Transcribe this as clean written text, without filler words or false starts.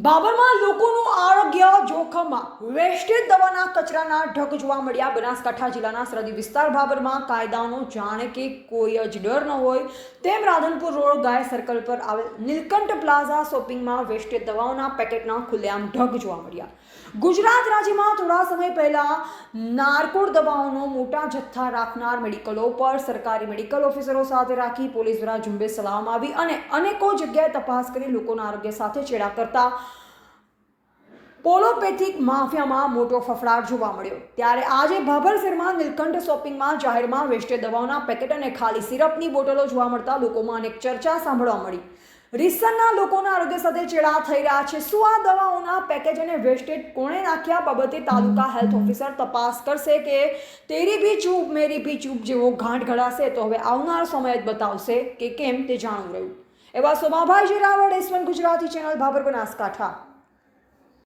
બાબરમાં લોકોનું આરોગ્ય જોખમમાં વેસ્ટેજ દવાના કચરાના ઢગ જોવા મળ્યા। બનાસકાંઠા જિલ્લાના સરહદી વિસ્તાર બાબરમાં કાયદાનો જાણે કે કોઈ જ ડર ન હોય તેમ રાધનપુર રોડ ગાય સર્કલ પર આવેલ નીલકંઠ પ્લાઝા શોપિંગમાં વેસ્ટેજ દવાઓના પેકેટના ખુલ્લેઆમ ઢગ જોવા મળ્યા। ગુજરાત રાજ્યમાં થોડા સમય પહેલા નાર્કોડ દવાઓનો મોટા જથ્થા રાખનાર મેડિકલો પર સરકારી મેડિકલ ઓફિસરો સાથે રાખી પોલીસ દ્વારા ઝુંબેશ ચલાવવામાં આવી અને અનેકો જગ્યાએ તપાસ કરી લોકોના આરોગ્ય સાથે ચેડા કરતા પોલોપેથિક માફિયામાં મોટો ફફડાટ જોવા મળ્યો। ત્યારે આજે ભાભર શહેરમાં નીલકંઠ શોપિંગમાં જાહેરમાં વેસ્ટેજ દવાઓના પેકેટ અને ખાલી સિરપની બોટલો જોવા મળતા લોકોમાં અનેક ચર્ચા સાંભળવા મળી। રીસનના લોકોના આરોગ્ય સાથે ચેડા થઈ રહ્યા છે। શું આ દવાઓના પેકેજ અને વેસ્ટેજ કોણે નાખ્યા બાબતે તાલુકા હેલ્થ ઓફિસર તપાસ કરશે કે તેરી ભી ચૂપ મેરી ભી ચૂપ જેવો ઘાટ ઘડાશે તો હવે આવનાર સમય જ બતાવશે કે કેમ તે જાણવું રહ્યું। એવા સોમાભાઈ જીરાવળ S1 ગુજરાતી ચેનલ ભાભર બનાસકાંઠા।